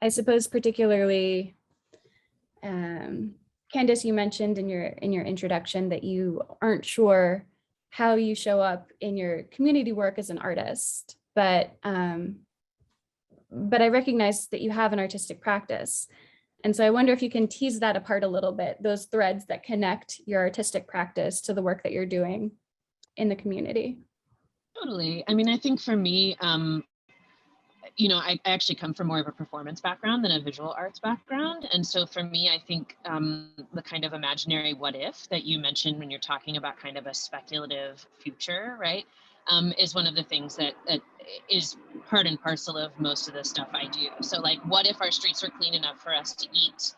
I suppose particularly, Candace, you mentioned in your introduction that you aren't sure how you show up in your community work as an artist, but I recognize that you have an artistic practice. And so I wonder if you can tease that apart a little bit, those threads that connect your artistic practice to the work that you're doing in the community. Totally. I mean, I think for me, you know, I actually come from more of a performance background than a visual arts background. And so for me, I think the kind of imaginary what if that you mentioned when you're talking about kind of a speculative future, right, is one of the things that is part and parcel of most of the stuff I do. So like, what if our streets were clean enough for us to eat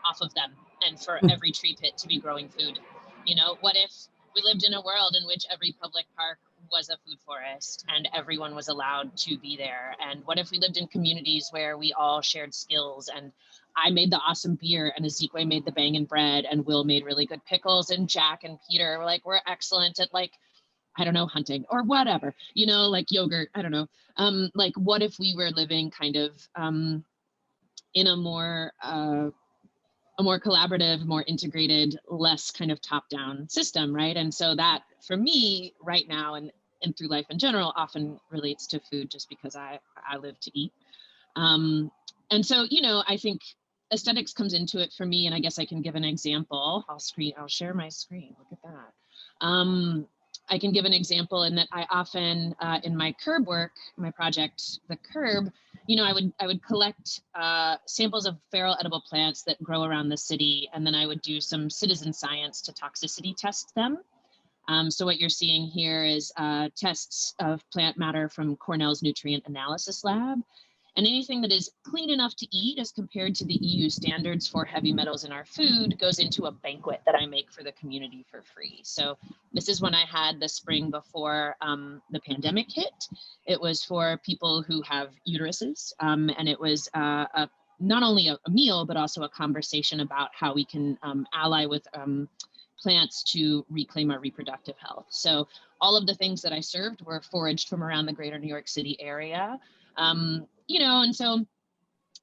off of them and for every tree pit to be growing food? You know, what if we lived in a world in which every public park was a food forest and everyone was allowed to be there? And what if we lived in communities where we all shared skills, and I made the awesome beer and Azikiwe made the bangin' bread and Will made really good pickles and Jack and Peter were like, we're excellent at like, I don't know, hunting or whatever, you know, like yogurt, I don't know. Like what if we were living kind of in a more collaborative, more integrated, less kind of top-down system, right? And so that, for me, right now, and through life in general, often relates to food, just because I live to eat. And so, you know, I think aesthetics comes into it for me, and I guess I can give an example. I'll share my screen. Look at that. I can give an example in that I often, in my curb work, my project, The Curb, you know, I would collect samples of feral edible plants that grow around the city, and then I would do some citizen science to toxicity test them. So what you're seeing here is tests of plant matter from Cornell's Nutrient Analysis Lab. And anything that is clean enough to eat as compared to the EU standards for heavy metals in our food goes into a banquet that I make for the community for free. So this is when I had the spring before the pandemic hit. It was for people who have uteruses, and it was not only a meal, but also a conversation about how we can ally with plants to reclaim our reproductive health. So all of the things that I served were foraged from around the greater New York City area. You know, and so,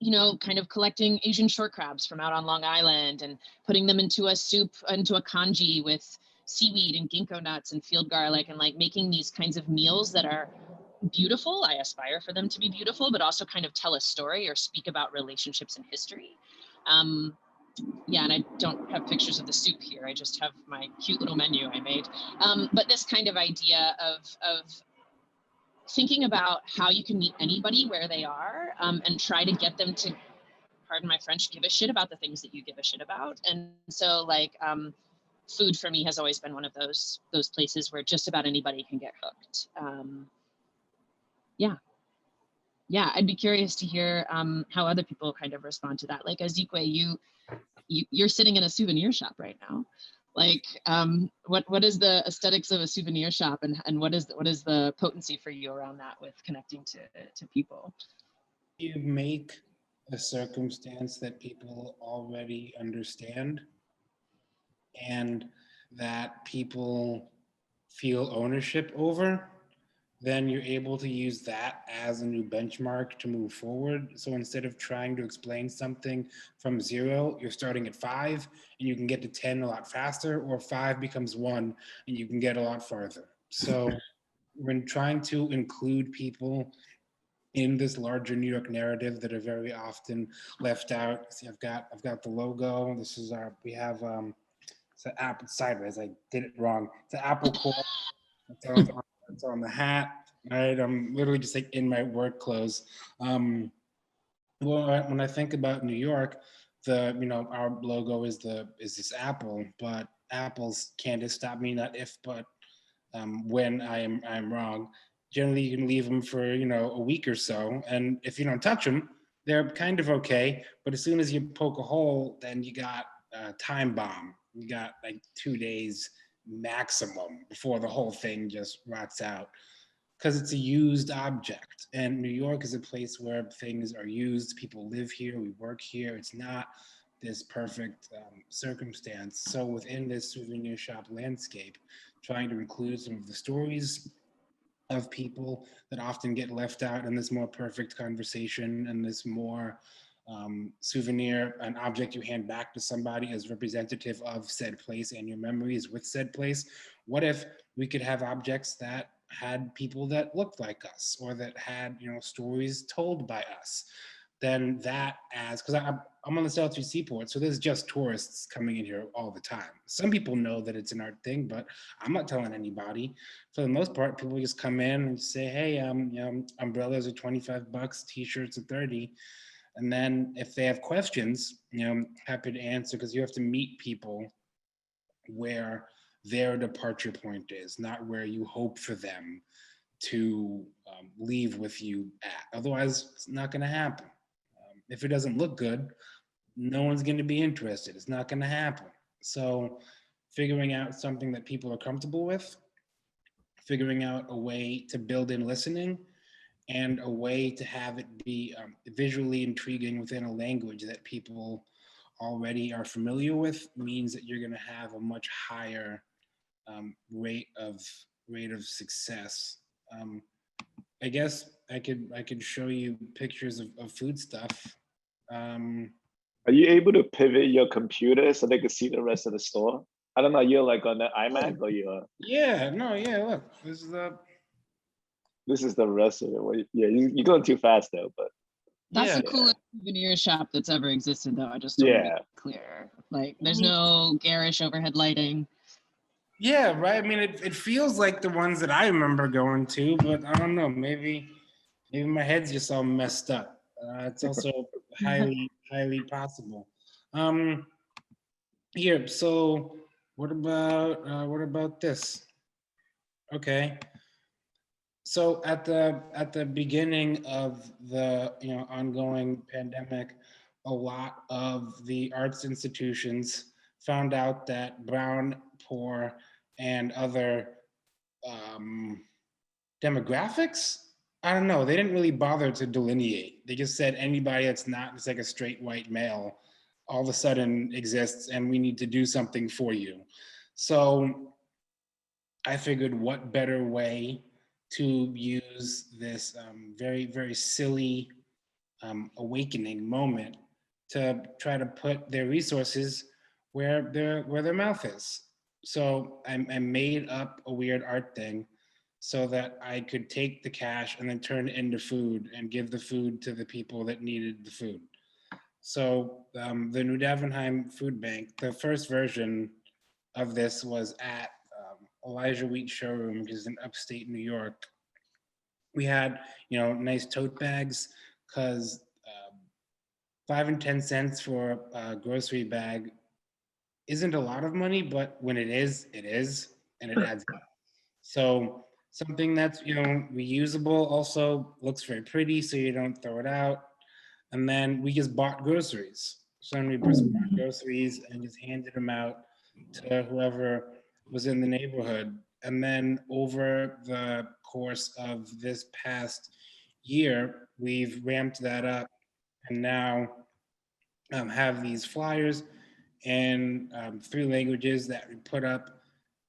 you know, kind of collecting Asian short crabs from out on Long Island and putting them into a soup, into a congee with seaweed and ginkgo nuts and field garlic, and like making these kinds of meals that are beautiful. I aspire for them to be beautiful, but also kind of tell a story or speak about relationships and history. Yeah, and I don't have pictures of the soup here. I just have my cute little menu I made. But this kind of idea of thinking about how you can meet anybody where they are, and try to get them to, pardon my French, give a shit about the things that you give a shit about. And so like food for me has always been one of those places where just about anybody can get hooked. Yeah, I'd be curious to hear how other people kind of respond to that. Like Azikiwe, you're sitting in a souvenir shop right now. Like, what is the aesthetics of a souvenir shop, and what is the potency for you around that with connecting to people? You make a circumstance that people already understand and that people feel ownership over, then you're able to use that as a new benchmark to move forward. So instead of trying to explain something from 0, you're starting at 5 and you can get to 10 a lot faster, or 5 becomes 1 and you can get a lot farther. So when trying to include people in this larger New York narrative that are very often left out. See, I've got the logo. This is we have it's an apple sideways. I did it wrong. It's an apple core. It's on the hat, right? I'm literally just like in my work clothes. Well, when I think about New York, our logo is this apple, but apples, Candace, stop me, not if, but when I'm wrong. Generally, you can leave them for a week or so, and if you don't touch them, they're kind of okay. But as soon as you poke a hole, then you got a time bomb. You got like 2 days maximum before the whole thing just rots out, because it's a used object. And New York is a place where things are used. People live here, we work here. It's not this perfect circumstance. So within this souvenir shop landscape, trying to include some of the stories of people that often get left out in this more perfect conversation and this more souvenir, an object you hand back to somebody as representative of said place and your memories with said place. What if we could have objects that had people that looked like us, or that had, you know, stories told by us? Then that, as because I'm on the South Street Seaport, so there's just tourists coming in here all the time. Some people know that it's an art thing, but I'm not telling anybody. For the most part, people just come in and say, "Hey, you know, umbrellas are $25, t-shirts are 30." And then if they have questions, you know, I'm happy to answer, because you have to meet people where their departure point is, not where you hope for them to leave with you at. Otherwise, it's not going to happen. If it doesn't look good, no one's going to be interested. It's not going to happen. So figuring out something that people are comfortable with, figuring out a way to build in listening, and a way to have it be visually intriguing within a language that people already are familiar with, means that you're going to have a much higher rate of success. I guess I could show you pictures of food stuff. Are you able to pivot your computer so they can see the rest of the store? I don't know, you're like on the iMac or you're... Yeah, no, yeah, look, this is the rest of it. Well, yeah, you're going too fast though, but... That's yeah. the coolest souvenir shop that's ever existed, though. I just want to be clear. Like, there's no garish overhead lighting. Yeah, right. I mean, it feels like the ones that I remember going to, but I don't know. Maybe my head's just all messed up. It's also highly possible. Here, so what about this? Okay. So at the beginning of the, you know, ongoing pandemic, a lot of the arts institutions found out that brown, poor, and other demographics, I don't know, they didn't really bother to delineate. They just said anybody that's not just like a straight white male all of a sudden exists, and we need to do something for you. So I figured, what better way to use this very, very silly awakening moment to try to put their resources where their mouth is. So I made up a weird art thing so that I could take the cash and then turn it into food and give the food to the people that needed the food. So the New Davenheim Food Bank, the first version of this was at Elijah Wheat Showroom, which is in upstate New York. We had, you know, nice tote bags, because 5 and 10 cents for a grocery bag isn't a lot of money, but when it is, and it adds up. So something that's, you know, reusable, also looks very pretty, so you don't throw it out. And then we just bought groceries. So then we just bought groceries and just handed them out to whoever was in the neighborhood. And then over the course of this past year, we've ramped that up, and now have these flyers in 3 languages that we put up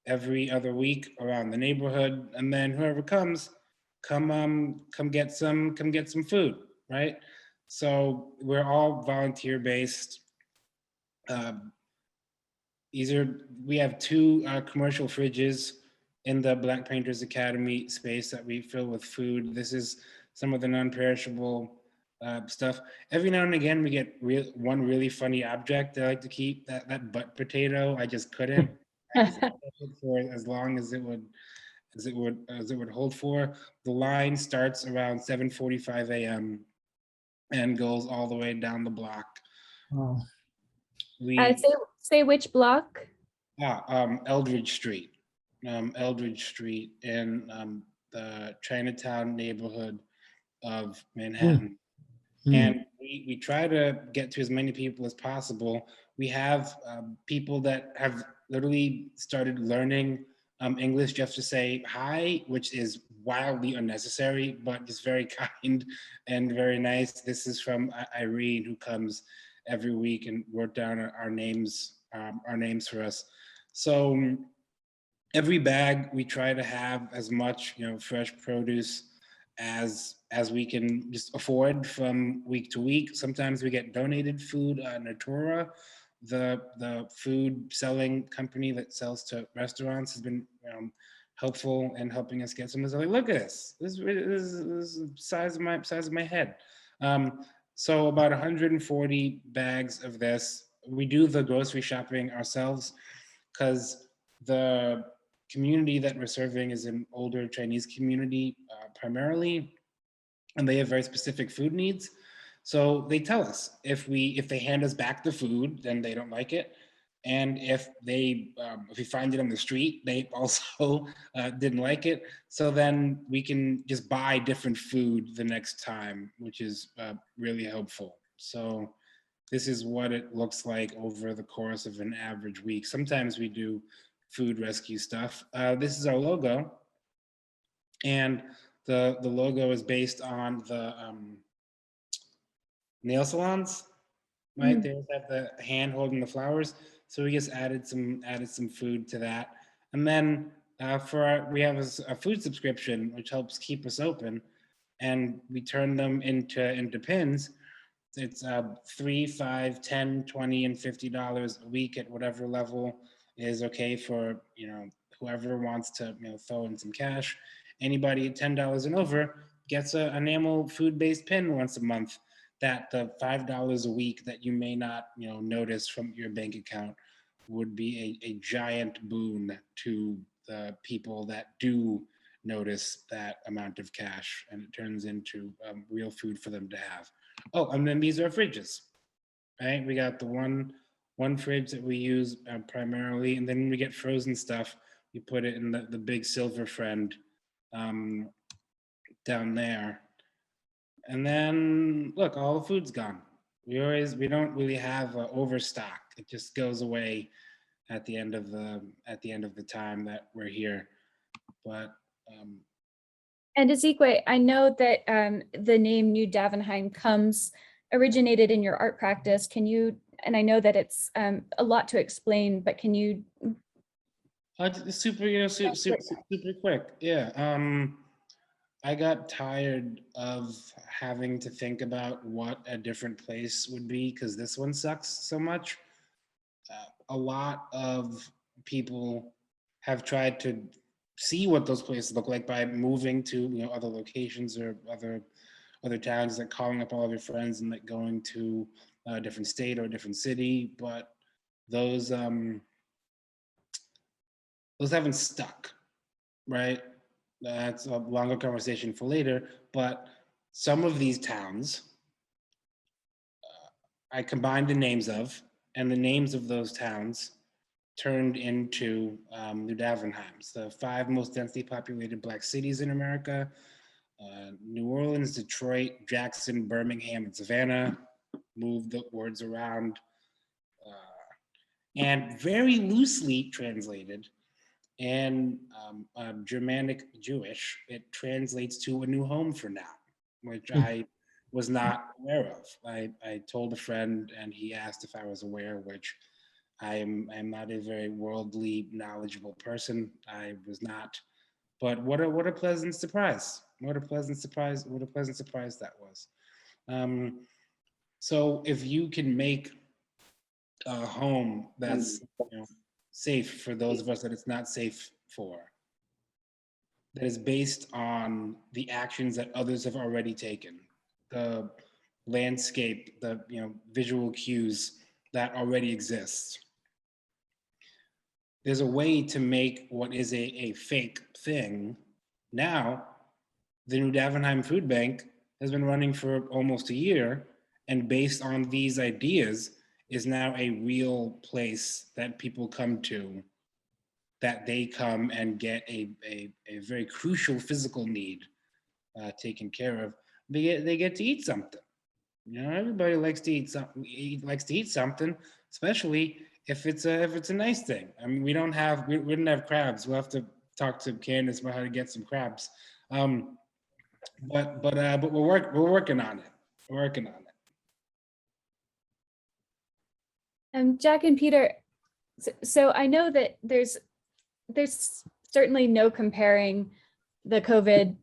every other week around the neighborhood. And then whoever comes, come get some food, right? So we're all volunteer based. We have 2 commercial fridges in the Black Painters Academy space that we fill with food. This is some of the non-perishable stuff. Every now and again, we get one really funny object that I like to keep. That butt potato, I just couldn't. I just kept it for as long as it would hold for. The line starts around 7:45 a.m. and goes all the way down the block. Oh. Say which block? Eldridge Street. Eldridge Street in the Chinatown neighborhood of Manhattan. And we try to get to as many people as possible. We have people that have literally started learning English just to say hi, which is wildly unnecessary, but just very kind and very nice. This is from Irene, who comes every week and wrote down our names for us. So every bag, we try to have as much, fresh produce as we can just afford from week to week. Sometimes we get donated food. Natura, the food selling company that sells to restaurants, has been helpful in helping us get some of this. Like, look at this. This is the size of my head. So about 140 bags of this. We do the grocery shopping ourselves because the community that we're serving is an older Chinese community primarily, and they have very specific food needs. So they tell us if they hand us back the food, then they don't like it, and if we find it on the street, they also didn't like it. So then we can just buy different food the next time, which is really helpful. So this is what it looks like over the course of an average week. Sometimes we do food rescue stuff. This is our logo, and the logo is based on the nail salons, right? They always have the hand holding the flowers, so we just added some food to that, and then we have a food subscription which helps keep us open, and we turn them into pins. It's $3, $5, $10, $20, and $50 a week at whatever level is okay for whoever wants to throw in some cash. Anybody at $10 and over gets an enamel food-based pin once a month. That the $5 a week that you may not notice from your bank account would be a giant boon to the people that do notice that amount of cash, and it turns into real food for them to have. Oh, and then these are fridges, right? We got the one fridge that we use primarily, and then when we get frozen stuff, we put it in the big silver friend down there. And then look, all the food's gone. We don't really have overstock. It just goes away at the end of the time that we're here. But And Azikiwe, I know that the name New Davenheim originated in your art practice. And I know that it's a lot to explain, but can you? Super quick. Yeah. I got tired of having to think about what a different place would be because this one sucks so much. A lot of people have tried to see what those places look like by moving to other locations or other towns, like calling up all of your friends and like going to a different state or a different city, but those haven't stuck, right? That's a longer conversation for later, but some of these towns I combined the names of, and the names of those towns turned into New Davenheims, the 5 most densely populated Black cities in America: New Orleans, Detroit, Jackson, Birmingham, and Savannah. Moved the words around, and very loosely translated, and Germanic Jewish, it translates to a new home for now, which I was not aware of. I told a friend and he asked if I was aware, which I'm not a very worldly knowledgeable person. I was not, but what a pleasant surprise. What a pleasant surprise that was. So if you can make a home that's safe for those of us that it's not safe for, that is based on the actions that others have already taken, the landscape, the visual cues that already exist. There's a way to make what is a fake thing. Now, the New Davenheim Food Bank has been running for almost a year, and based on these ideas, is now a real place that people come to, that they come and get a very crucial physical need taken care of. They get to eat something. Everybody likes to eat something, especially if it's a nice thing. I mean, we didn't have crabs. We'll have to talk to Candace about how to get some crabs. But we're working on it. We're working on it. Jack and Peter, so I know that there's there's certainly no comparing the COVID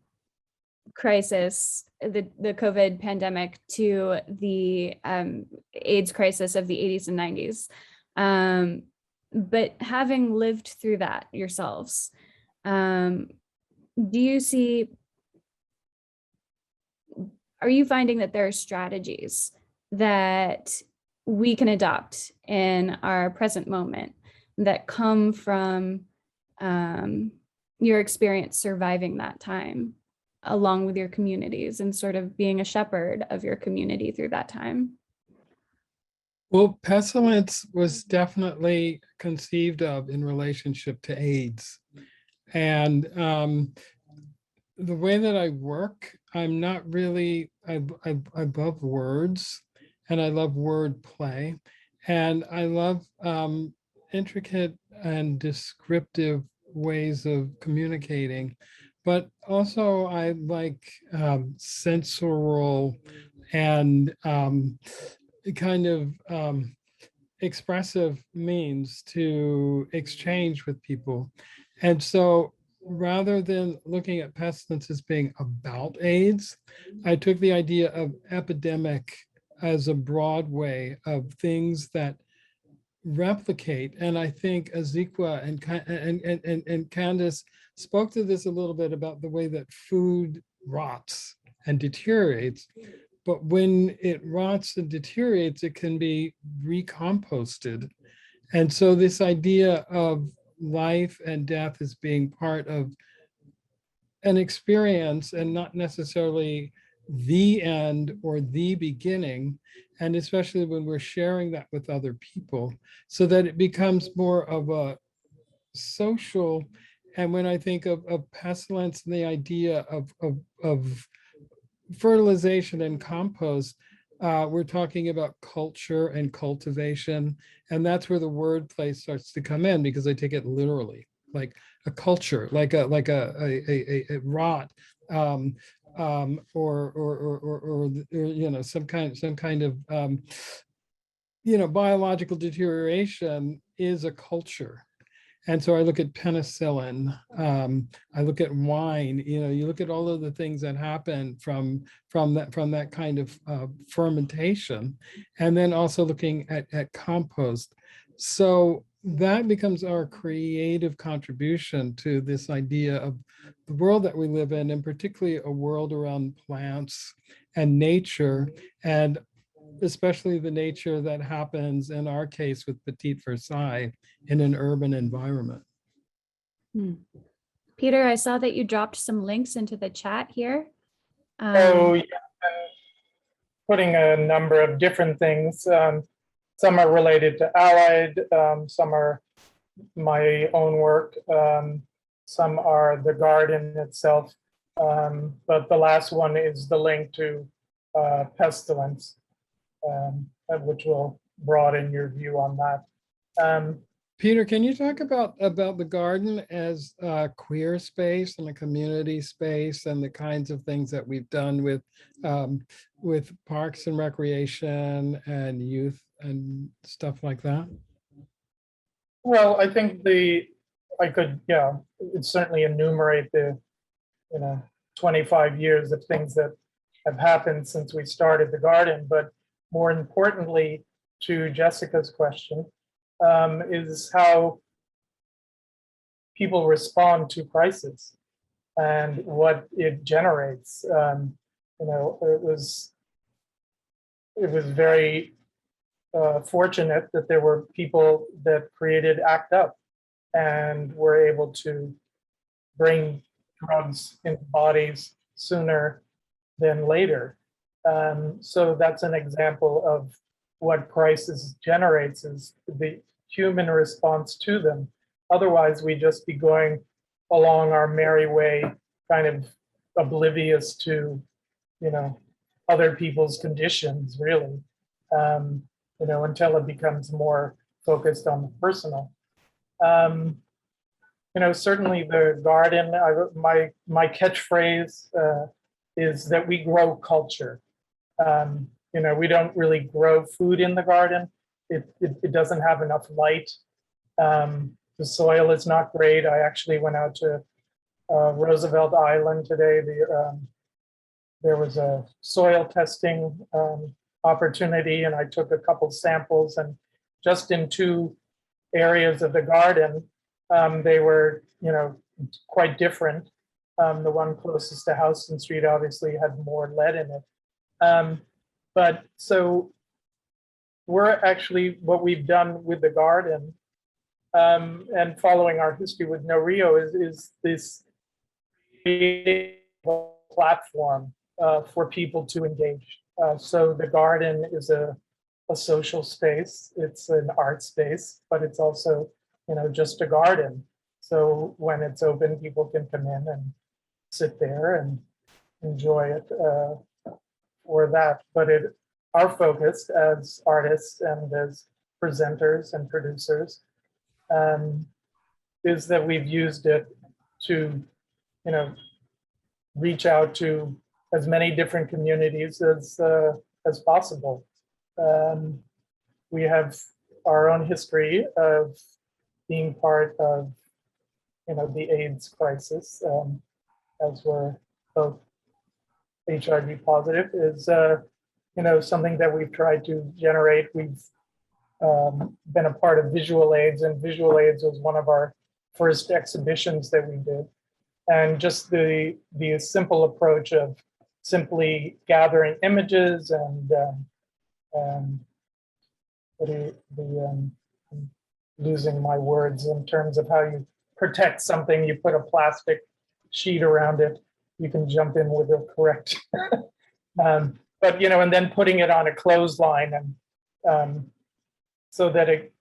crisis, the COVID pandemic, to the AIDS crisis of the 80s and 90s. But having lived through that yourselves, do you see, are you finding that there are strategies that we can adopt in our present moment that come from your experience surviving that time, along with your communities, and sort of being a shepherd of your community through that time? Well, pestilence was definitely conceived of in relationship to AIDS. And the way that I work, I'm not really, I love words, and I love word play, and I love intricate and descriptive ways of communicating, but also I like sensorial and kind of expressive means to exchange with people. And so rather than looking at pestilence as being about AIDS, I took the idea of epidemic as a broad way of things that replicate. And I think Azikiwe and Candace spoke to this a little bit about the way that food rots and deteriorates. But when it rots and deteriorates, it can be recomposted. And so this idea of life and death as being part of an experience and not necessarily the end or the beginning, and especially when we're sharing that with other people, so that it becomes more of a social. And when I think of pestilence and the idea of fertilization and compost, we're talking about culture and cultivation, and that's where the wordplay starts to come in, because I take it literally, like a culture, like a rot, or you know, some kind of you know, biological deterioration is a culture. And so I look at penicillin, I look at wine, you know, you look at all of the things that happen from that kind of fermentation, and then also looking at compost. So that becomes our creative contribution to this idea of the world that we live in, and particularly a world around plants and nature, and especially the nature that happens in our case with Petite Versailles in an urban environment. Peter, I saw that you dropped some links into the chat here. So yeah, I'm putting a number of different things. Some are related to Allied, some are my own work, some are the garden itself, but the last one is the link to pestilence, which will broaden your view on that. Peter, can you talk about the garden as a queer space and a community space, and the kinds of things that we've done with parks and recreation and youth and stuff like that? Well, I think I could, yeah, certainly enumerate the, 25 years of things that have happened since we started the garden, but more importantly, to Jessica's question, is how people respond to crisis and what it generates. It was very fortunate that there were people that created ACT UP and were able to bring drugs into bodies sooner than later. So that's an example of what crisis generates, is the human response to them. Otherwise, we'd just be going along our merry way, kind of oblivious to, other people's conditions, really, until it becomes more focused on the personal. Certainly the garden, my catchphrase is that we grow culture. We don't really grow food in the garden. It doesn't have enough light. The soil is not great. I actually went out to Roosevelt Island today. There was a soil testing opportunity, and I took a couple samples, and just in 2 areas of the garden, they were, quite different. The one closest to Houston Street obviously had more lead in it. But so we're actually, what we've done with the garden, and following our history with No Rio, is this platform for people to engage. So the garden is a social space. It's an art space, but it's also, just a garden. So when it's open, people can come in and sit there and enjoy it for that. But our focus as artists and as presenters and producers is that we've used it to, reach out to as many different communities as possible. We have our own history of being part of, the AIDS crisis, as we're both HIV positive, is something that we've tried to generate. We've been a part of Visual AIDS, and Visual AIDS was one of our first exhibitions that we did. And just the simple approach of simply gathering images and I'm losing my words in terms of how you protect something. You put a plastic sheet around it. You can jump in with the correct, but and then putting it on a clothesline, and so that it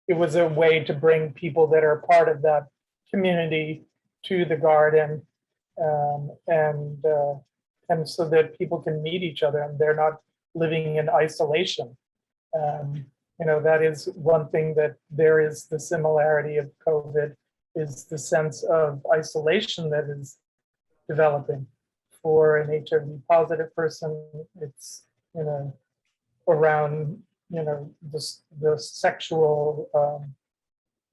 was a way to bring people that are part of that community to the garden, and so that people can meet each other and they're not living in isolation. That is one thing that there is the similarity of COVID, is the sense of isolation that is developing. For an HIV positive person, it's, around, the sexual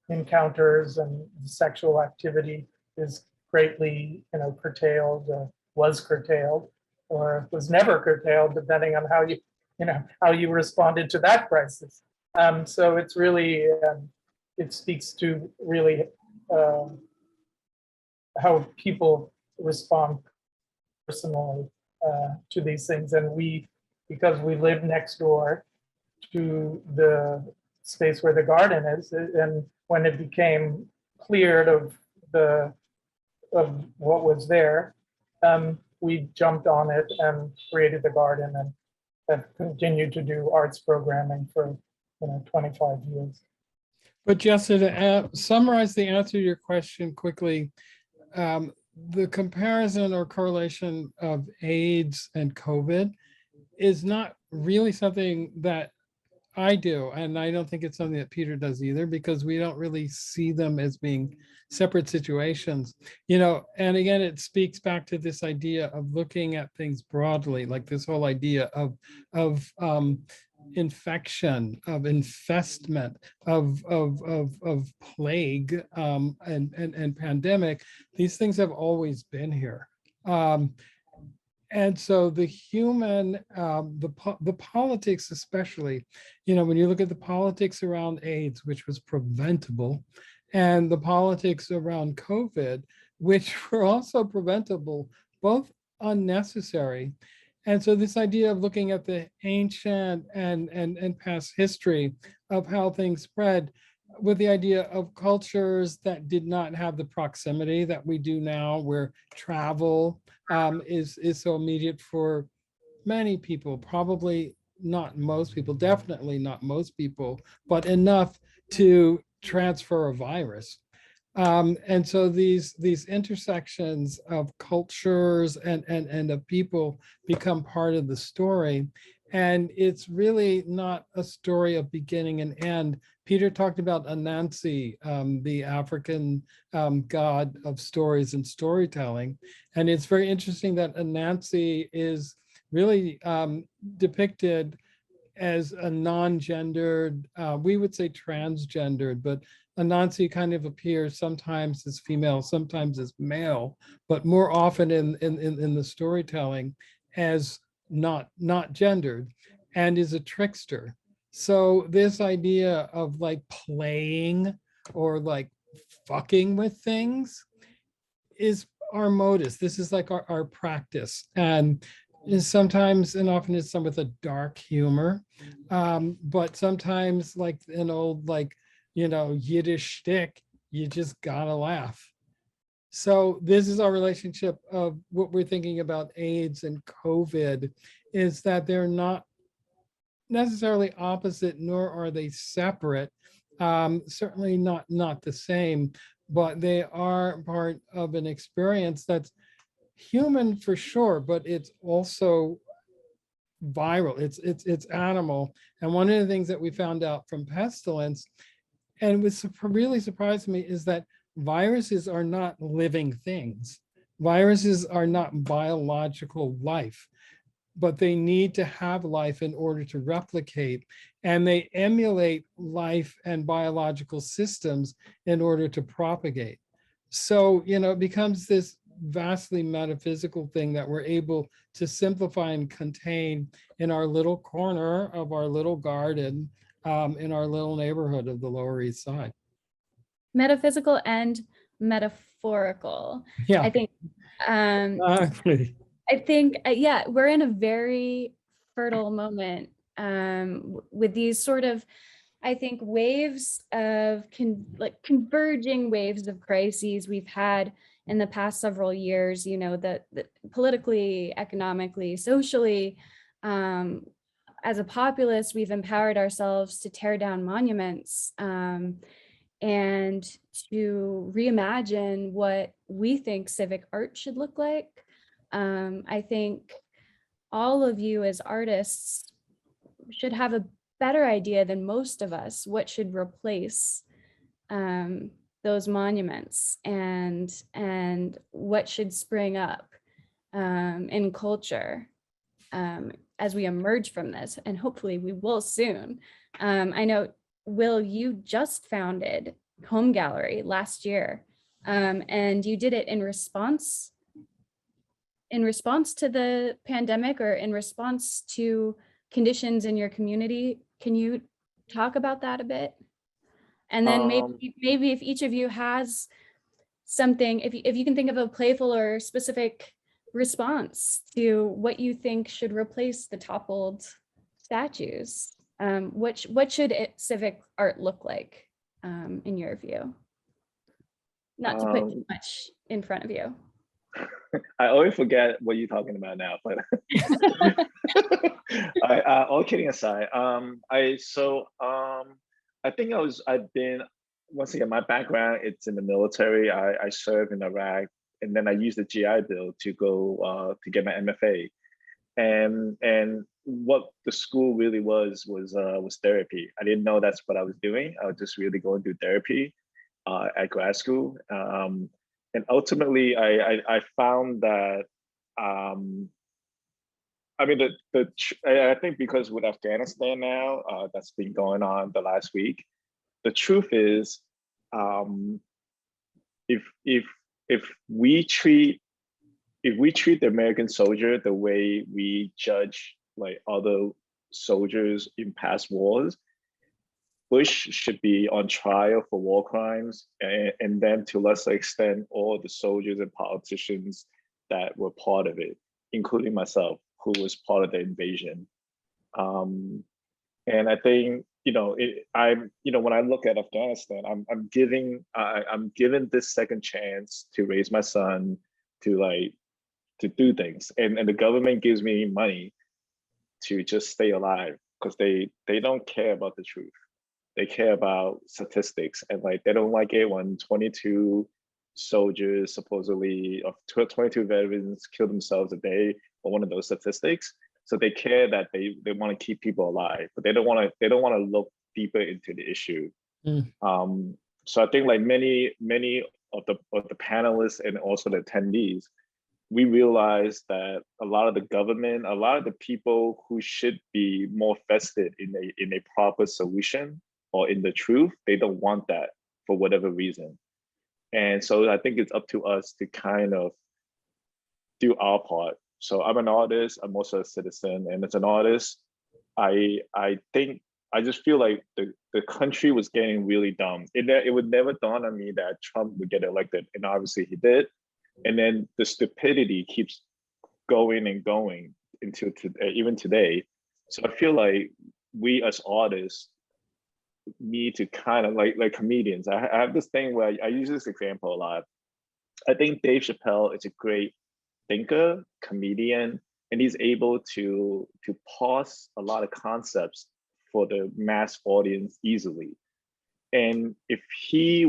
encounters and the sexual activity is greatly, curtailed, was curtailed, or was never curtailed, depending on how you responded to that crisis. So it's really, it speaks to really how people respond personally to these things. And because we live next door to the space where the garden is, and when it became cleared of what was there, we jumped on it and created the garden, and have continued to do arts programming for 25 years. But Jessica, to summarize the answer to your question quickly, the comparison or correlation of AIDS and COVID is not really something that I do, and I don't think it's something that Peter does either, because we don't really see them as being separate situations, and again, it speaks back to this idea of looking at things broadly, like this whole idea of infection, of infestment, of plague, and pandemic. These things have always been here. And so the human, the politics especially, when you look at the politics around AIDS, which was preventable, and the politics around COVID, which were also preventable, both unnecessary. And so this idea of looking at the ancient and past history of how things spread, with the idea of cultures that did not have the proximity that we do now, where travel is so immediate for many people, probably not most people, definitely not most people, but enough to transfer a virus. And so these intersections of cultures and of people become part of the story. And it's really not a story of beginning and end. Peter talked about Anansi, the African god of stories and storytelling. And it's very interesting that Anansi is really depicted as a non-gendered, we would say transgendered, but Anansi kind of appears sometimes as female, sometimes as male, but more often in the storytelling as not gendered, and is a trickster. So this idea of like playing or like fucking with things is our modus. This is like our practice, and is sometimes and often is some with a dark humor, but sometimes like an old like Yiddish shtick, you just gotta laugh. So this is our relationship of what we're thinking about AIDS and COVID, is that they're not necessarily opposite, nor are they separate. Certainly not the same, but they are part of an experience that's human for sure, but it's also viral. It's animal. And one of the things that we found out from pestilence, and was really surprised me, is that viruses are not living things. Viruses are not biological life, but they need to have life in order to replicate. And they emulate life and biological systems in order to propagate. So, it becomes this vastly metaphysical thing that we're able to simplify and contain in our little corner of our little garden, in our little neighborhood of the Lower East Side. Metaphysical and metaphorical. Yeah, I think, exactly. yeah, we're in a very fertile moment with these sort of, I think, waves of converging waves of crises we've had in the past several years, that politically, economically, socially, as a populace, we've empowered ourselves to tear down monuments and to reimagine what we think civic art should look like. I think all of you as artists should have a better idea than most of us what should replace those monuments, and what should spring up in culture as we emerge from this, and hopefully we will soon. I know, Will, you just founded Home Gallery last year, and you did it in response to the pandemic, or in response to conditions in your community. Can you talk about that a bit? And then maybe if each of you has something, if you can think of a playful or specific response to what you think should replace the toppled statues, what should civic art look like in your view? Not to put too much in front of you. I always forget what you're talking about now, but all kidding aside, I think I've been, once again, my background, it's in the military. I served in Iraq, and then I used the GI Bill to go to get my MFA. And what the school really was therapy. I didn't know that's what I was doing. I was just really going through therapy at grad school. And ultimately, I found that, I think because with Afghanistan now, that's been going on the last week, the truth is, if we treat the American soldier the way we judge like other soldiers in past wars, Bush should be on trial for war crimes, and then to lesser extent, all the soldiers and politicians that were part of it, including myself, who was part of the invasion. And I think, when I look at Afghanistan, I'm given this second chance to raise my son, to do things, and the government gives me money to just stay alive, because they don't care about the truth. They care about statistics, and they don't like it when 22 soldiers supposedly, of 22 veterans kill themselves a day for one of those statistics. So they care that they want to keep people alive, but they don't want to look deeper into the issue. So I think many of the panelists and also the attendees, we realize that a lot of the government, a lot of the people who should be more vested in a proper solution or in the truth, they don't want that for whatever reason. And so I think it's up to us to kind of do our part. So I'm an artist, I'm also a citizen, and as an artist, I think, I just feel like the country was getting really dumb. It would never dawn on me that Trump would get elected, and obviously he did. And then the stupidity keeps going and going into even today. So I feel like we as artists need to kind of like comedians. I have this thing where I use this example a lot. I think Dave Chappelle is a great thinker, comedian, and he's able to pause a lot of concepts for the mass audience easily. And if he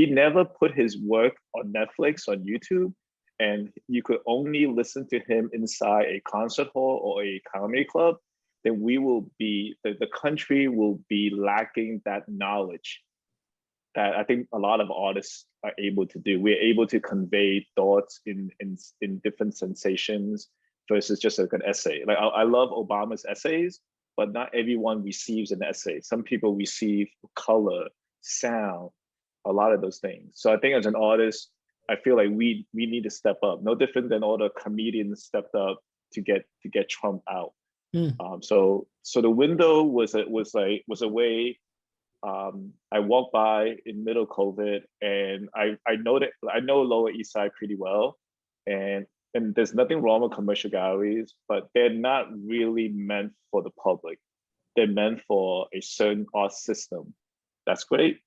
never put his work on Netflix, on YouTube, and you could only listen to him inside a concert hall or a comedy club, then the country will be lacking that knowledge that I think a lot of artists are able to do. We're able to convey thoughts in different sensations versus just like an essay. Like I love Obama's essays, but not everyone receives an essay. Some people receive color, sound, a lot of those things. So I think as an artist, I feel like we need to step up. No different than all the comedians stepped up to get Trump out. So the window was a way. I walked by in middle COVID, and I know Lower East Side pretty well, and there's nothing wrong with commercial galleries, but they're not really meant for the public. They're meant for a certain art system. That's great,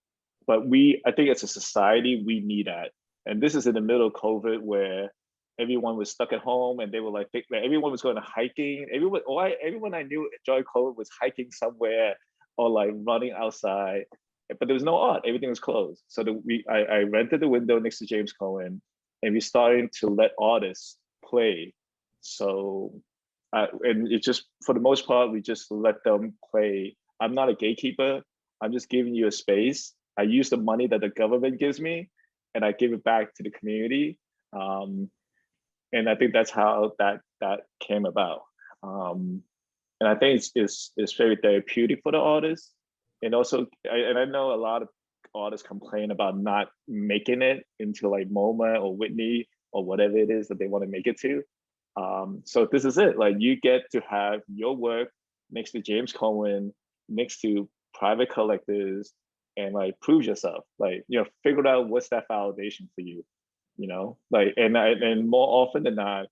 but I think as a society, we need that. And this is in the middle of COVID where everyone was stuck at home, and they were like everyone was going to hiking. Everyone I knew during COVID was hiking somewhere or like running outside, but there was no art. Everything was closed. So I rented the window next to James Cohen, and we started to let artists play. So, and it just, for the most part, we just let them play. I'm not a gatekeeper. I'm just giving you a space. I use the money that the government gives me, and I give it back to the community. And I think that's how that came about. And I think it's very therapeutic for the artists. And also, I know a lot of artists complain about not making it into like MoMA or Whitney or whatever it is that they want to make it to. So this is it. Like, you get to have your work next to James Cohen, next to private collectors, and like prove yourself. Like, figure out what's that validation for you. Like, and more often than not,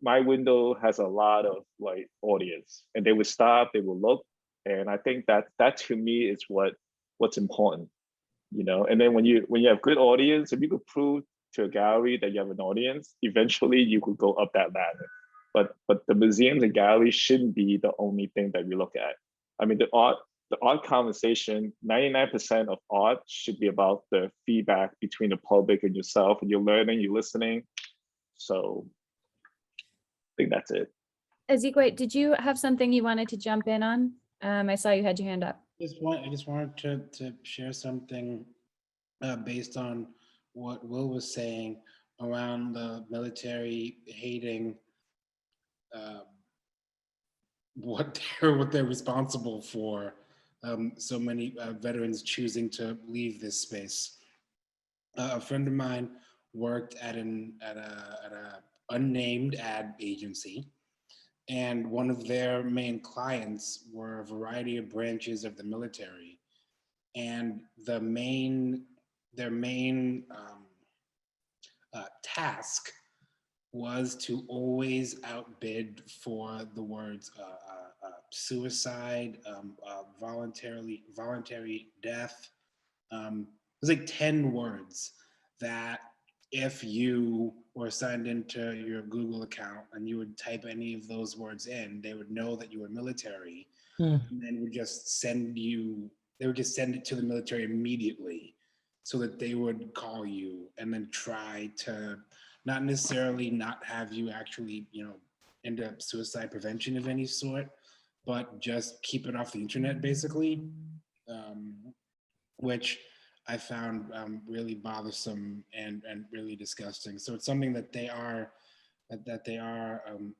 my window has a lot of like audience, and they would stop, they will look, and I think that to me is what's important, And then when you have good audience, if you could prove to a gallery that you have an audience, eventually you could go up that ladder. But the museums and galleries shouldn't be the only thing that we look at. I mean, the art conversation, 99% of art should be about the feedback between the public and yourself, and you're learning, you're listening. So I think that's it. Azikiwe, did you have something you wanted to jump in on? I saw you had your hand up. I just wanted to share something based on what Will was saying around the military hating what they're responsible for. So many veterans choosing to leave this space. A friend of mine worked at a unnamed ad agency, and one of their main clients were a variety of branches of the military, and their main task was to always outbid for the words suicide, voluntary death. It was like 10 words that if you were signed into your Google account and you would type any of those words in, they would know that you were military, and then would just send it to the military immediately, so that they would call you and then try to not necessarily not have you actually, end up suicide prevention of any sort, but just keep it off the internet, basically, which I found really bothersome and really disgusting. So it's something that they are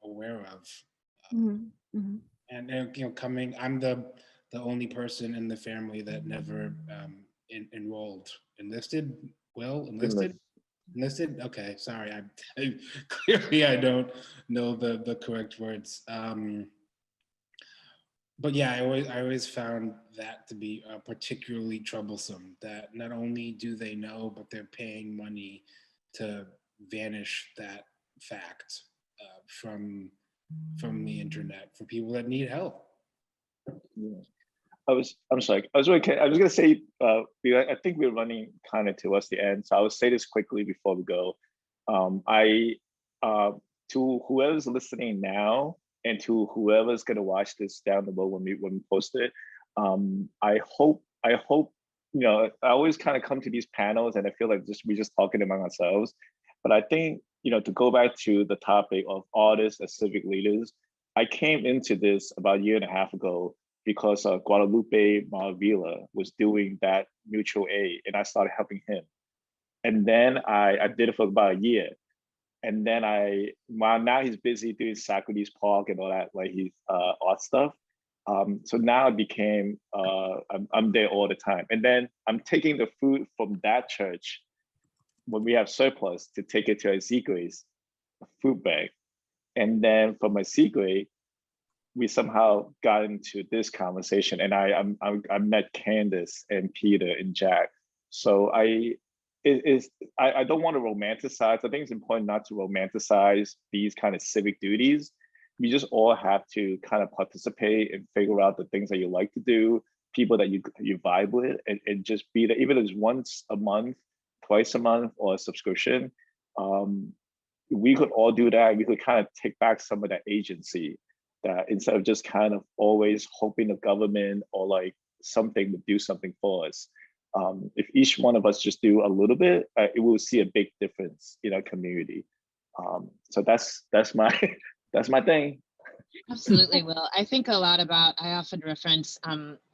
aware of. And I'm the the only person in the family that never enrolled. Enlisted? Will? Enlisted? Enlisted? Okay, sorry. I clearly I don't know the correct words. But yeah, I always found that to be particularly troublesome, that not only do they know, but they're paying money to vanish that fact from the internet for people that need help. Yeah. I'm sorry. I was gonna say, I think we're running kind of towards the end, so I will say this quickly before we go. To whoever's listening now, and to whoever's gonna watch this down the road when we post it, I hope, I always kind of come to these panels and I feel like we're just talking among ourselves, but I think, to go back to the topic of artists as civic leaders, I came into this about a year and a half ago because Guadalupe Maravilla was doing that mutual aid, and I started helping him. And then I did it for about a year. And then now he's busy doing Socrates Park and all that, like he's art stuff. So now it became, I'm there all the time. And then I'm taking the food from that church when we have surplus to take it to Azikiwe's food bank. And then from Azikiwe, we somehow got into this conversation, and I met Candace and Peter and Jack. So I don't want to romanticize. I think it's important not to romanticize these kind of civic duties. You just all have to kind of participate and figure out the things that you like to do, people that you vibe with, and just be there, even if it's once a month, twice a month, or a subscription. We could all do that. We could kind of take back some of that agency, that instead of just kind of always hoping the government or like something would do something for us. If each one of us just do a little bit, it will see a big difference in our community. So that's my that's my thing. Absolutely, Will. I think a lot about, I often reference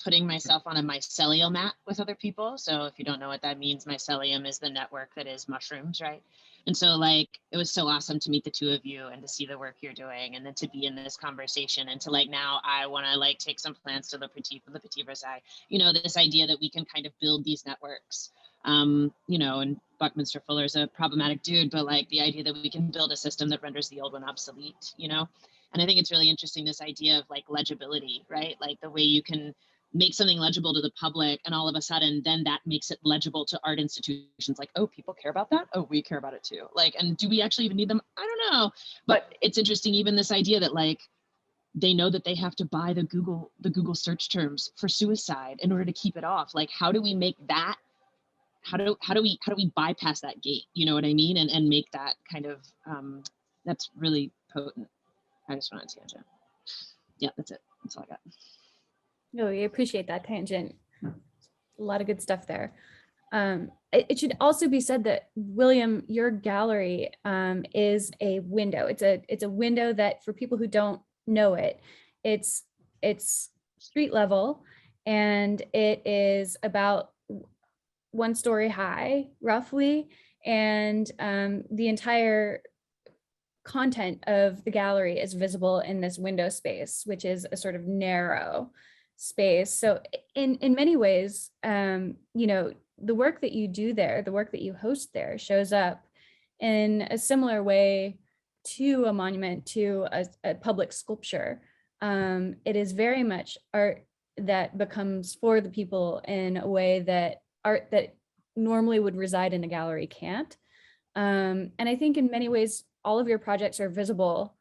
putting myself on a mycelial mat with other people. So if you don't know what that means, mycelium is the network that is mushrooms, right? And so like, it was so awesome to meet the two of you and to see the work you're doing, and then to be in this conversation, and to like, now I want to like take some plants to the Petit Versailles, this idea that we can kind of build these networks. And Buckminster Fuller is a problematic dude, but like the idea that we can build a system that renders the old one obsolete, And I think it's really interesting, this idea of like legibility, right? Like the way you can make something legible to the public, and all of a sudden then that makes it legible to art institutions. Like, oh, people care about that? Oh, we care about it too. Like, and do we actually even need them? I don't know. But it's interesting, even this idea that like, they know that they have to buy the Google search terms for suicide in order to keep it off. Like, how do we make that, how do we bypass that gate? You know what I mean? And make that kind of, that's really potent. I just went on a tangent. Yeah, that's it. That's all I got. No, we appreciate that tangent. A lot of good stuff there. It should also be said that, William, your gallery is a window. It's a window that, for people who don't know it, it's street level, and it is about 1 story high, roughly, and the entire content of the gallery is visible in this window space, which is a sort of narrow space. So in many ways, the work that you do there, the work that you host there, shows up in a similar way to a monument, to a public sculpture. It is very much art that becomes for the people in a way that art that normally would reside in a gallery can't. And I think in many ways, all of your projects are visible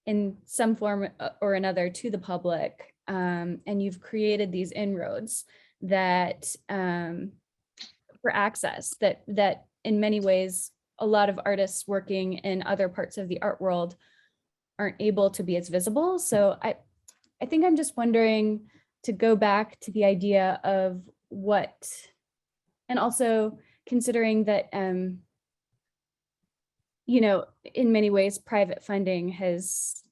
in some form or another to the public. And you've created these inroads that for access that in many ways, a lot of artists working in other parts of the art world aren't able to be as visible. So I think I'm just wondering, to go back to the idea of what, and also considering that, in many ways, private funding has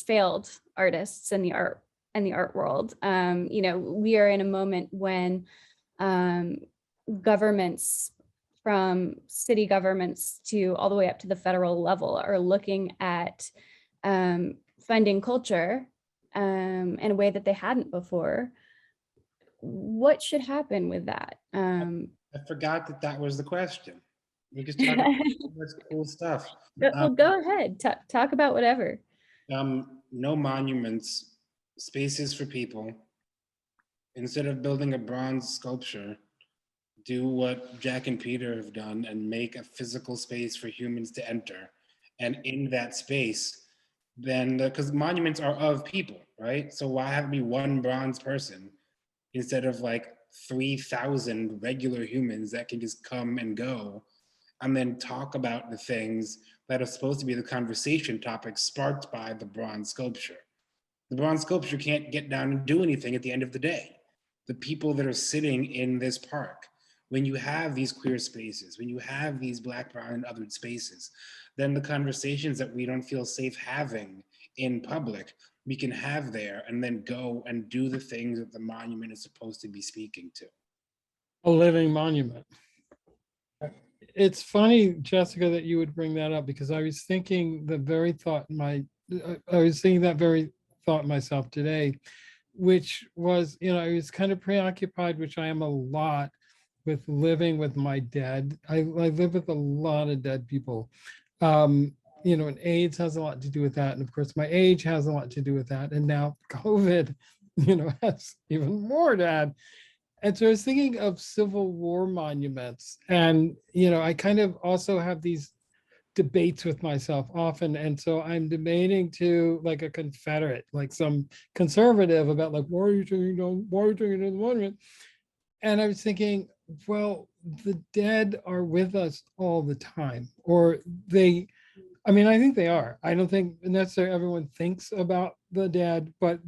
failed artists in the art world. We are in a moment when governments, from city governments to all the way up to the federal level, are looking at funding culture in a way that they hadn't before. What should happen with that? I forgot that that was the question. We just talk about this cool stuff. Well, go ahead. Talk about whatever. No monuments, spaces for people. Instead of building a bronze sculpture, do what Jack and Peter have done and make a physical space for humans to enter. And in that space, then, because monuments are of people, right? So why have it be one bronze person instead of like 3,000 regular humans that can just come and go and then talk about the things that are supposed to be the conversation topics sparked by the bronze sculpture. The bronze sculpture can't get down and do anything at the end of the day. The people that are sitting in this park, when you have these queer spaces, when you have these Black, brown, and othered spaces, then the conversations that we don't feel safe having in public, we can have there and then go and do the things that the monument is supposed to be speaking to. A living monument. It's funny, Jessica, that you would bring that up, because I was thinking the very thought I was thinking that very thought myself today, which was, I was kind of preoccupied, which I am a lot, with living with my dead. I live with a lot of dead people. And AIDS has a lot to do with that. And of course, my age has a lot to do with that. And now COVID, has even more to add. And so I was thinking of Civil War monuments. And, I kind of also have these debates with myself often. And so I'm debating to like a Confederate, like some conservative, about like, why are you taking it to the monument? And I was thinking, well, the dead are with us all the time, or I think they are. I don't think necessarily everyone thinks about the dead, but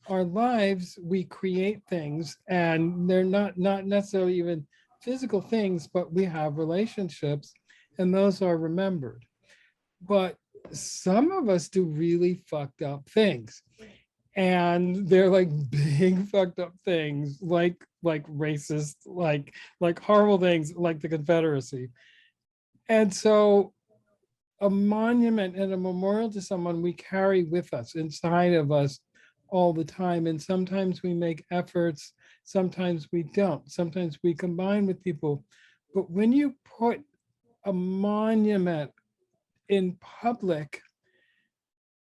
our lives, we create things, and they're not necessarily even physical things, but we have relationships, and those are remembered. But some of us do really fucked up things. And they're like big fucked up things, like racist, like horrible things, like the Confederacy. And so a monument and a memorial to someone we carry with us, inside of us all the time. And sometimes we make efforts, sometimes we don't, sometimes we combine with people. But when you put a monument in public,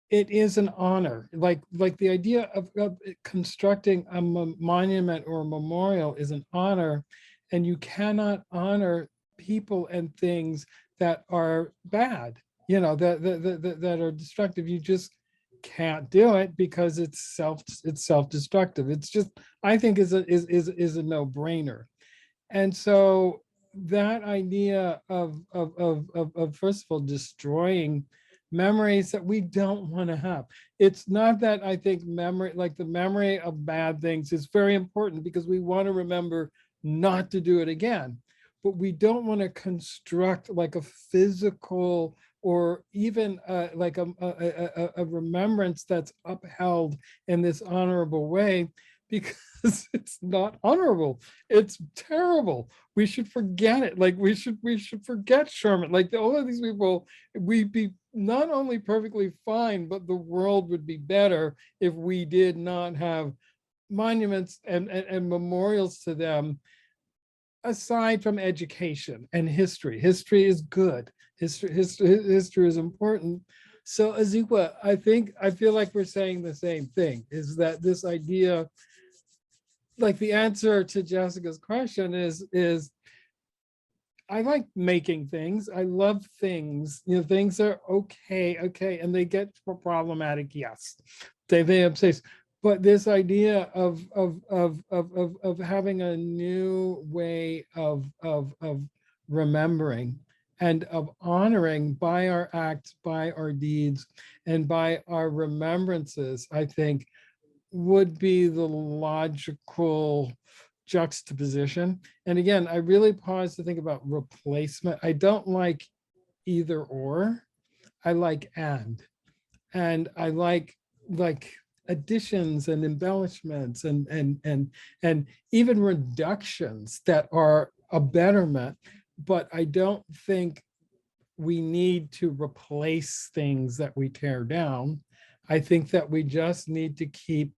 it is an honor. Like the idea of constructing a monument or a memorial is an honor, and you cannot honor people and things that are bad, that are destructive. You just can't do it, because it's self-destructive. It's just, I think, is a no-brainer. And so that idea of first of all destroying memories that we don't want to have. It's not that I think memory, like the memory of bad things, is very important, because we want to remember not to do it again. But we don't want to construct like a physical or even like a remembrance that's upheld in this honorable way, because it's not honorable. It's terrible. We should forget it. Like we should forget Sherman. Like all of these people, we'd be not only perfectly fine, but the world would be better if we did not have monuments and memorials to them, aside from education and history. History is good. History is important. So Azikiwe, I feel like we're saying the same thing, is that this idea, like the answer to Jessica's question is I like making things. I love things. Things are okay, and they get problematic. Yes, they obsess. But this idea of having a new way of remembering and of honoring by our acts, by our deeds, and by our remembrances, I think, would be the logical juxtaposition. And again, I really pause to think about replacement. I don't like either or. I like and I like additions and embellishments and even reductions that are a betterment. But I don't think we need to replace things that we tear down. I think that we just need to keep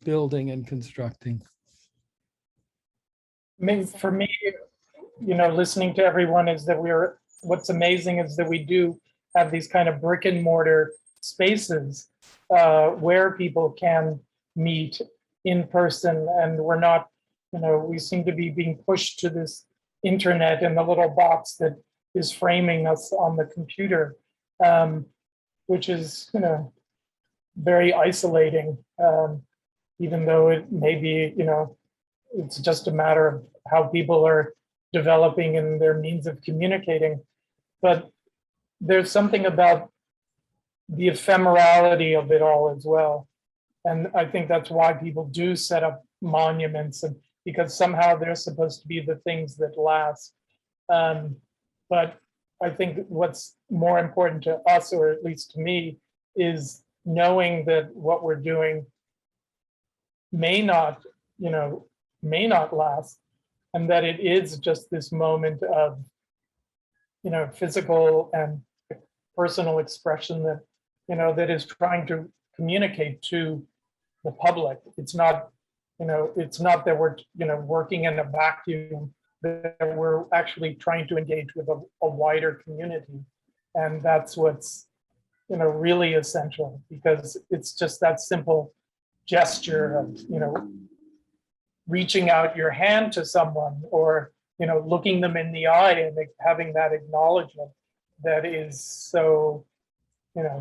building and constructing. I mean, for me, listening to everyone is that what's amazing is that we do have these kind of brick and mortar spaces where people can meet in person, and we're not, we seem to be being pushed to this internet and the little box that is framing us on the computer, which is, very isolating, even though it may be, it's just a matter of how people are developing in their means of communicating. But there's something about the ephemerality of it all as well. And I think that's why people do set up monuments, and because somehow they're supposed to be the things that last. But I think what's more important to us, or at least to me, is knowing that what we're doing may not last, and that it is just this moment of, physical and personal expression that, that is trying to communicate to the public. It's not, it's not that we're, working in a vacuum, that we're actually trying to engage with a wider community. And that's what's, really essential, because it's just that simple gesture of, reaching out your hand to someone, or, looking them in the eye and having that acknowledgement that is so,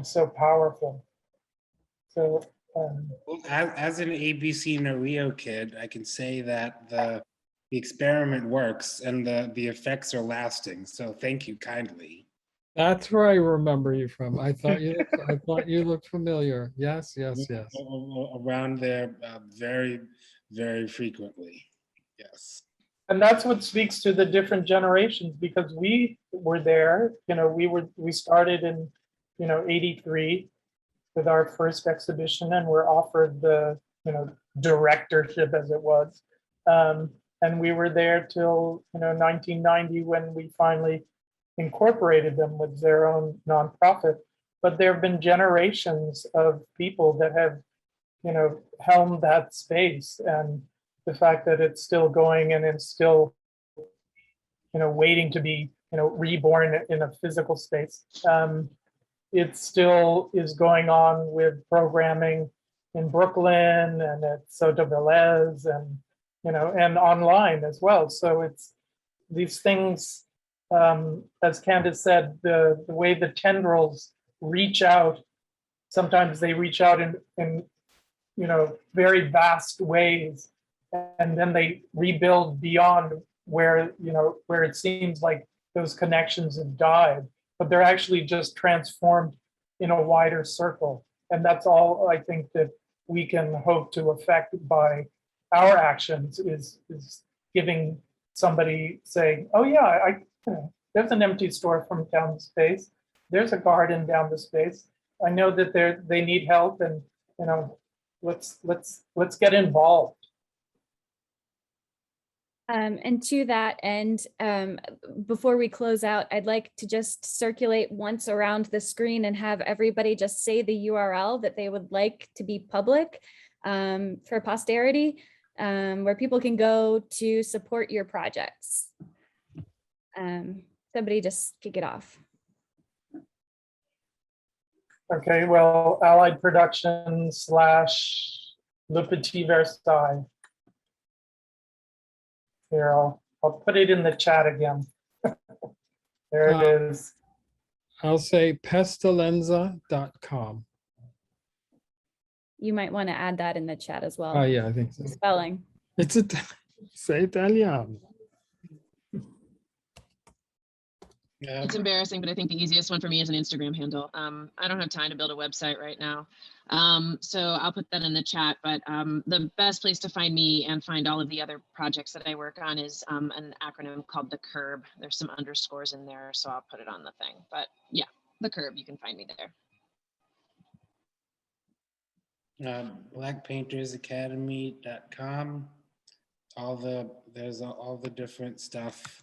so powerful. So, Well, as an ABC Norio kid, I can say that the experiment works and the effects are lasting. So thank you kindly. That's where I remember you from. I thought you looked familiar. Yes. Around there very, very frequently. Yes. and that's what speaks to the different generations, because we were there, we started in, 83 with our first exhibition, and were offered the, directorship, as it was. And we were there till, 1990, when we finally incorporated them with their own nonprofit. But there have been generations of people that have, helmed that space, and the fact that it's still going and it's still, waiting to be, reborn in a physical space. It still is going on with programming in Brooklyn and at Soto Velez, and, and online as well. So it's these things, as Candace said, the way the tendrils reach out, sometimes they reach out in very vast ways, and then they rebuild beyond where, where it seems like those connections have died, but they're actually just transformed in a wider circle. And that's all I think that we can hope to affect by our actions, is giving somebody, saying, oh yeah, there's an empty store from down the space. There's a garden down the space. I know that they need help, and, let's get involved. And to that end, before we close out, I'd like to just circulate once around the screen and have everybody just say the URL that they would like to be public, for posterity, where people can go to support your projects. Somebody just kick it off. Okay, well, Allied Productions / Le Petit Versailles. Here, I'll put it in the chat again. There it is. I'll say pestilenza.com. You might want to add that in the chat as well. Oh yeah, I think so. Spelling. It's Italian. Yeah. It's embarrassing, but I think the easiest one for me is an Instagram handle. I don't have time to build a website right now. So I'll put that in the chat, but the best place to find me and find all of the other projects that I work on is an acronym called the CURB. There's some underscores in there, so I'll put it on the thing. But yeah, the CURB, you can find me there. Blackpaintersacademy.com. All the different stuff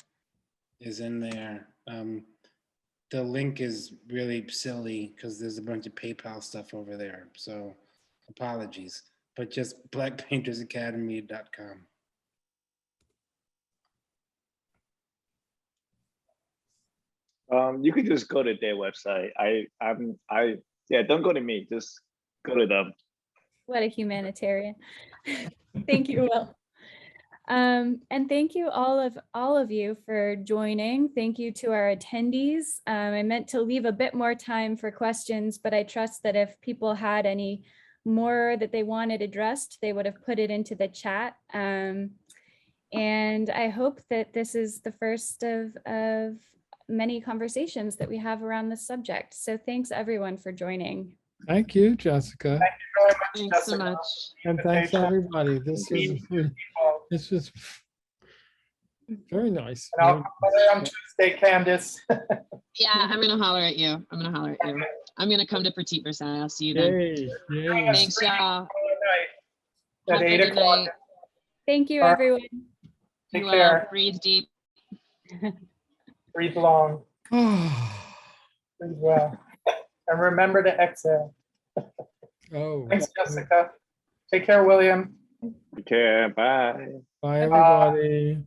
is in there. the link is really silly because there's a bunch of PayPal stuff over there. So apologies, but just blackpaintersacademy.com. You could just go to their website. Yeah, don't go to me, just go to them. What a humanitarian. Thank you, Will. And thank you all of you for joining. Thank you to our attendees. I meant to leave a bit more time for questions, but I trust that if people had any more that they wanted addressed, they would have put it into the chat. And I hope that this is the first of many conversations that we have around this subject. So thanks everyone for joining. Thank you, Jessica. Thank you very much, Thanks so Jessica. much. And thanks everybody. This was very nice. And I'll come by on Tuesday, Candace. Yeah, I'm gonna holler at you. I'm gonna come to Petit Versailles. I'll see you then. Yay, yay. Thanks, y'all. At Have a 8 good o'clock. night. Thank you, All right. everyone. Take You care. breathe deep. Breathe long. Breathe well. And remember to exhale. Oh, Thanks, Jessica. Take care, William. Take care, bye. bye everybody.